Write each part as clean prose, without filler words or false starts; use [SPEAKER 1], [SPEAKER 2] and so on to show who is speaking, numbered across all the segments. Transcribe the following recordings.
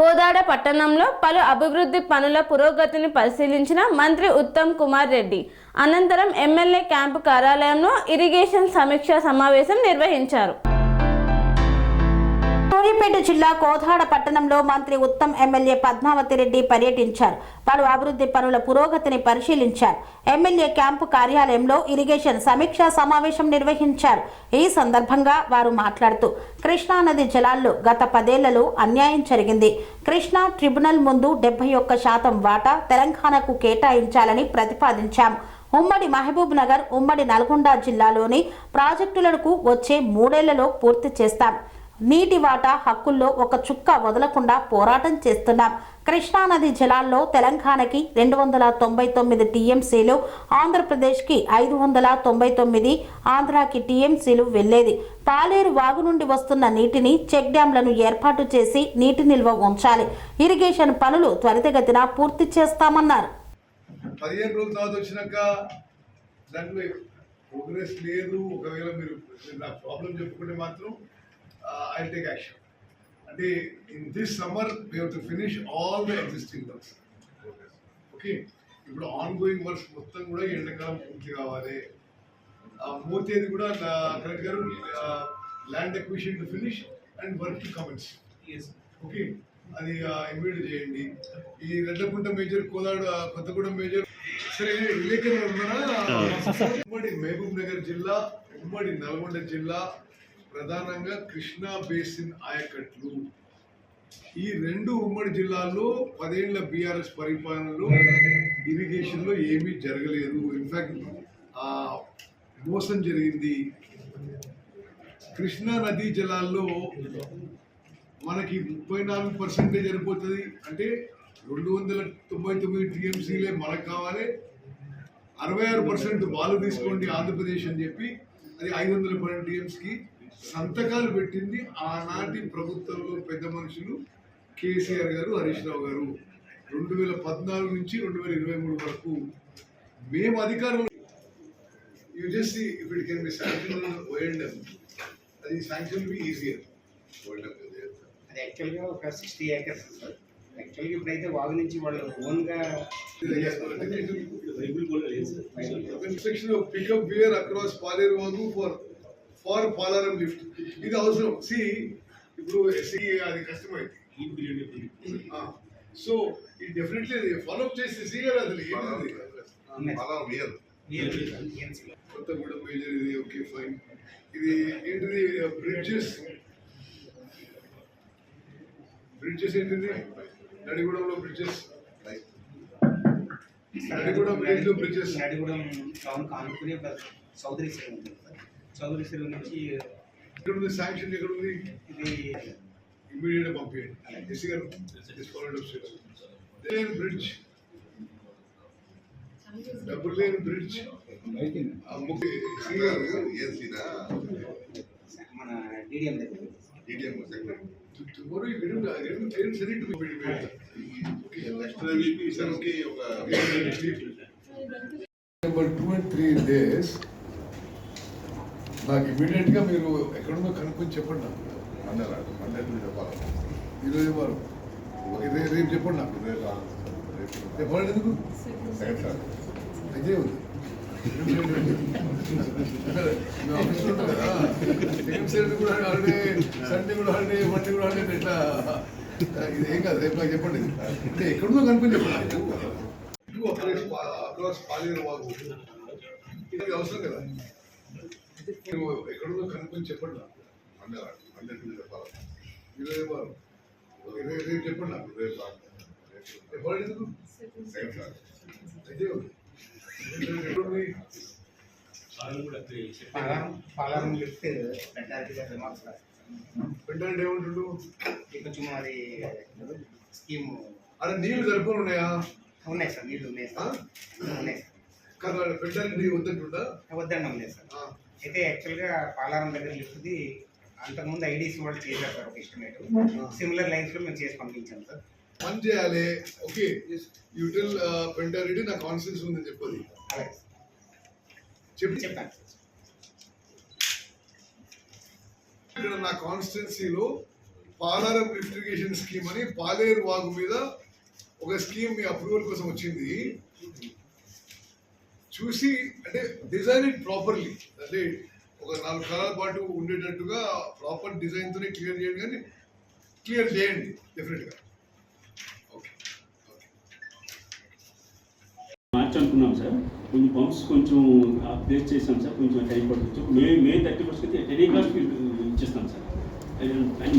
[SPEAKER 1] కోదాడ పట్టణంలో పలు అభివృద్ధి పనుల పురోగతిని పరిశీలించిన మంత్రి ఉత్తమ్ కుమార్ రెడ్డి అనంతరం ఎమ్మెల్యే క్యాంపు కార్యాలయంలో ఇరిగేషన్ సమీక్షా సమావేశం నిర్వహించారు.
[SPEAKER 2] సూర్యాపేట జిల్లా కోదాడ పట్టణంలో మంత్రి ఉత్తమ్ ఎమ్మెల్యే పద్మావతి రెడ్డి పర్యటించారు. పలు అభివృద్ధి పనుల పురోగతిని పరిశీలించారు. ఎమ్మెల్యే క్యాంపు కార్యాలయంలో ఇరిగేషన్ సమీక్షా సమావేశం నిర్వహించారు. ఈ సందర్భంగా వారు మాట్లాడుతూ కృష్ణానది జలాల్లో గత 10 ఏళ్లలో అన్యాయం జరిగింది. కృష్ణా ట్రిబ్యునల్ ముందు 71% వాటా తెలంగాణకు కేటాయించాలని ప్రతిపాదించాం. ఉమ్మడి మహబూబ్ నగర్, ఉమ్మడి నల్గొండ జిల్లాలోని ప్రాజెక్టులకు వచ్చే 3 ఏళ్లలో పూర్తి చేస్తాం. నీటి వాటా హక్కుల్లో ఒక చుక్క వదలకుండా పోరాటం చేస్తున్నాం. కృష్ణానది జలాల్లో తెలంగాణకి 299 టీఎంసీలు, ఆంధ్రప్రదేశ్కి 599, ఆంధ్రాకి టీఎంసీలు వెళ్లేది. పాలేరు వాగు నుండి వస్తున్న నీటిని చెక్ డ్యాంలను ఏర్పాటు చేసి నీటి నిల్వ ఉంచాలి. ఇరిగేషన్ పనులు త్వరితగతిన పూర్తి చేస్తామన్నారు.
[SPEAKER 3] 15 రోజుల తర్వాత వచ్చినాక దాంట్లో ప్రోగ్రెస్ లేదు. ఒకవేళ మీరు నా ప్రాబ్లం చెప్పుకుంటే మాత్రం I'll take action. And in this summer, we have to finish all the existing works. Okay. ఇప్పుడు ఆన్గోయింగ్ వర్క్స్ మొత్తం కూడా ఎండాకాలం పూర్తి కావాలి. మోతేది కూడా కలెక్టర్ గారు land acquisition to finish and work to commence. Okay, అది ఇన్వైట్ చేయండి. ఈ రెడ్లకుంట మేజర్, కోదాడ కొత్తగూడెం మేజర్, సరే విలేకరులు ఉన్నారా? ఉమ్మడి మహబూబ్ నగర్ జిల్లా, ఉమ్మడి నల్గొండ జిల్లా, ప్రధానంగా కృష్ణా బేసిన్ ఆయకట్లు, ఈ 2 ఉమ్మడి జిల్లాల్లో 10 ఏళ్ల బీఆర్ఎస్ పరిపాలనలో ఇరిగేషన్లో ఏమీ జరగలేదు. ఇన్ఫాక్ట్ మోసం జరిగింది. కృష్ణా నదీ జలాల్లో మనకి 34% సరిపోతుంది. అంటే 299 టీఎంసీలే మనకు కావాలి. 66% వాళ్ళు తీసుకోండి ఆంధ్రప్రదేశ్ అని చెప్పి అది 512 టీఎంసీకి సంతకాలు పెట్టింది ఆనాటి ప్రభుత్వంలో పెద్ద మనుషులు కేసీఆర్ గారు, హరీష్ రావు గారు. 2014 నుంచి 2023 వరకు మేము అధికారంలో యూజెస్సీ ఇప్పుడు ఇట్ కెన్ బి శాంక్షన్ ఓఎండ్ఎం, అది శాంక్షన్ బి ఈజియర్.
[SPEAKER 4] అది యాక్చువల్గా ఒక 60 acres సార్. యాక్చువల్గా ఇప్పుడైతే వాగు నుంచి వాళ్ళు ఓన్గా
[SPEAKER 3] పికప్ వేర్ అక్రాస్ పాలేరు వాగు ఫార్ పాలారం లిఫ్ట్, ఇది అవసరం. సి ఇప్పుడు అది కష్టమైంది. సో ఇది డెఫినెట్లీ ఫాలోఅప్ చేసి సి గారు అసలు కొత్తగూడెం మేజర్, ఇది ఓకే ఫైన్. ఇది ఏంటిది? బ్రిడ్జెస్ ఏంటిది? నడిగూడెంలో bridges, Nadigudem bridges,
[SPEAKER 4] Nadigudem town కానుకుని చౌదరి చెరువు ఉంటుంది సార్. చౌదరి చెరువు నుంచి
[SPEAKER 3] ఎక్కడ ఉంది శాంక్షన్? ఎక్కడ ఉంది? ఇది ఇమీడియట్ పంపించండి. ఎస్సీ గారు బ్రిడ్జ్, డబుల్ లేన్ బ్రిడ్జ్
[SPEAKER 4] మన డిడిఎం దగ్గర
[SPEAKER 3] tomorrow you get send it to me. Okay, number 2 and 3 days నాకు ఇమీడియట్ గా మీరు ఎక్కడుందో కనుక్కొని చెప్పండి. నాకు చెప్పాలి ఈరోజు వారు రేపు చెప్పండి. నాకు చెప్పండి ఎందుకు అయితే ఉంది ఆఫీస్లో ఉంటాం కదా. సెకండ్ సాటర్డే కూడా హాలిడే, సండే కూడా హాలిడే, మండే కూడా హాలిడే. ఇట్లా ఇది ఏం కాదు. రేపు నాకు చెప్పండి. అంటే ఎక్కడుందో కనుక్కొని చెప్పండి. అక్రాస్ పాలేరు వాగు ఇది అవసరం కదా. మీరు ఎక్కడుందో కనుక్కొని చెప్పండి. నాకు చెప్పాలి ఈరోజు వారు రేపు చెప్పండి. నాకు రేపు చెప్పండి ఎందుకు అయితే ఉంది.
[SPEAKER 4] పాలారం లిఫ్ట్
[SPEAKER 3] పెట్టండి. ఏమంటుండు?
[SPEAKER 4] కొంచెం అది స్కీమ్
[SPEAKER 3] అదే నీళ్లు సరిపోను ఉన్నాయా?
[SPEAKER 4] ఉన్నాయి సార్, నీళ్ళు ఉన్నాయి సార్. ఉన్నాయి
[SPEAKER 3] కదా పెట్టండి. వద్దంటుండా?
[SPEAKER 4] వద్దన్నాం లేదు సార్. అయితే యాక్చువల్గా పాలారం దగ్గర లిఫ్ట్ది అంతకుముందు ఐడీసీ వాళ్ళు చేశారు సార్ ఒక ఎస్టిమేట్. సిమిలర్ లైన్స్లో మేము చేసి పంపించాం సార్.
[SPEAKER 3] పని చేయాలి. ఓకే, యూటెల్ పెంటారెడ్డి నా కాన్ఫిడెన్స్ ఉందని చెప్పది.
[SPEAKER 4] అలాగే
[SPEAKER 3] చెప్పాను. ఇక్కడ నా కాన్స్టిట్యున్సీలో పాలారం లిఫ్ట్ ఇరిగేషన్ స్కీమ్ అని పాలేరు వాగు మీద ఒక స్కీమ్ మీ అప్రూవల్ కోసం వచ్చింది. చూసి అంటే డిజైన్ ఇట్ ప్రాపర్లీ, అంటే ఒక 4 కాలాల పాటు ఉండేటట్టుగా ప్రాపర్ డిజైన్తోనే క్లియర్ చేయండి, కానీ క్లియర్ చేయండి డెఫినెట్గా. ఓకే
[SPEAKER 5] మార్చి అనుకున్నాం సార్, కొంచెం పంప్స్ కొంచెం అప్డేట్ చేసాం సార్, కొంచెం టైం పడుతుంది. మే 31st అయితే టెలికాస్ట్ ఇచ్చేస్తాం సార్, అది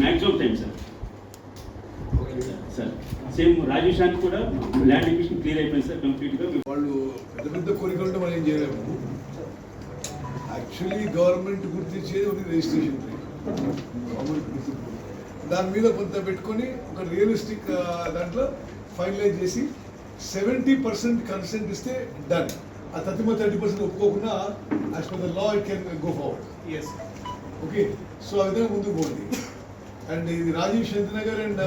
[SPEAKER 5] maximum time sir. Sir same రాజేషానికి కూడా ల్యాండ్ ఎక్విజిషన్ క్లియర్ అయిపోయింది సార్ కంప్లీట్గా.
[SPEAKER 3] వాళ్ళు పెద్ద పెద్ద కోరికలు మనం ఏం చేయలేము. యాక్చువల్లీ గవర్నమెంట్ గుర్తించేది ఒక రిజిస్ట్రేషన్ ఫీ, గవర్నమెంట్ గుర్తింపు దాని మీద కొంత పెట్టుకొని ఒక రియలిస్టిక్ దాంట్లో ఫైనలైజ్ చేసి 70% కన్సెంట్ ఇస్తే డన్. ఆ 30% ఒప్పుకోకుండా as per the law it can go forward. Okay, so ఆ విధంగా ముందుకు పోండి. అండ్ ఇది Rajiv Shantinagar and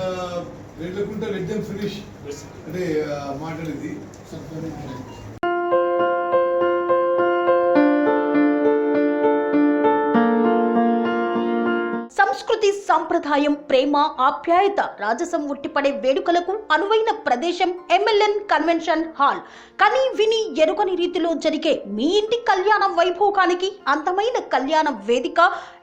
[SPEAKER 3] Redlakunta let them finish అంటే మాట్లాడేది.
[SPEAKER 2] సంస్కృతి, సంప్రదాయం, ప్రేమ, ఆప్యాయత, రాజసం ఉట్టిపడే వేడుకలకు అనువైన ప్రదేశం ఎంఎల్ఎన్ కన్వెన్షన్ హాల్. కని విని ఎరుగని రీతిలో జరిగే మీ ఇంటి కళ్యాణ వైభోగానికి అందమైన కళ్యాణ వేదిక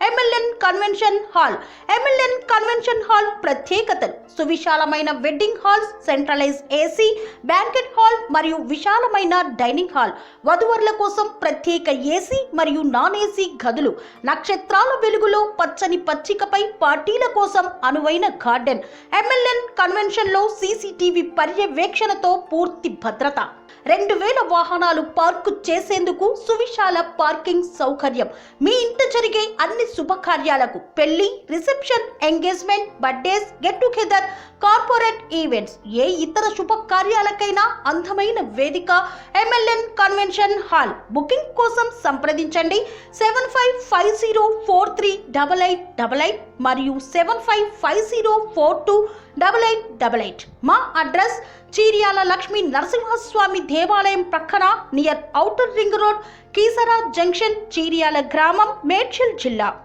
[SPEAKER 2] MLN convention hall. MLN convention hall ప్రత్యేకతలు: సువిశాలమైన wedding halls, centralise AC banquet hall మరియు విశాలమైన డైనింగ్ హాల్, వధువరుల కోసం ప్రత్యేక ఏసీ మరియు నాన్ ఏసీ గదులు, నక్షత్రాల వెలుగులో పచ్చని పచ్చికపై పార్టీల కోసం అనువైన గార్డెన్. ఎంఎల్ఎన్ కన్వెన్షన్ లో సీసీటీవీ పర్యవేక్షణతో పూర్తి భద్రత, 2000 వాహనాలు పార్కు చేసేందుకు సువిశాల పార్కింగ్ సౌకర్యం. మీ ఇంట జరిగే అన్ని శుభకార్యాలకు, పెళ్లి, reception, engagement, birthdays, get together, corporate events, ఏ ఇతర శుభకార్యాలకైనా అందమైన వేదిక ఎంఎల్ఎన్ కన్వెన్షన్ హాల్. బుకింగ్ కోసం సంప్రదించండి 7550438888 మరియు 7550428888. మా అడ్రస్ చీర్యాల లక్ష్మీ నరసింహస్వామి దేవాలయం ప్రక్కన, near outer ring road, Keesara junction, Cheeryal గ్రామం, మేడ్చల్ జిల్లా.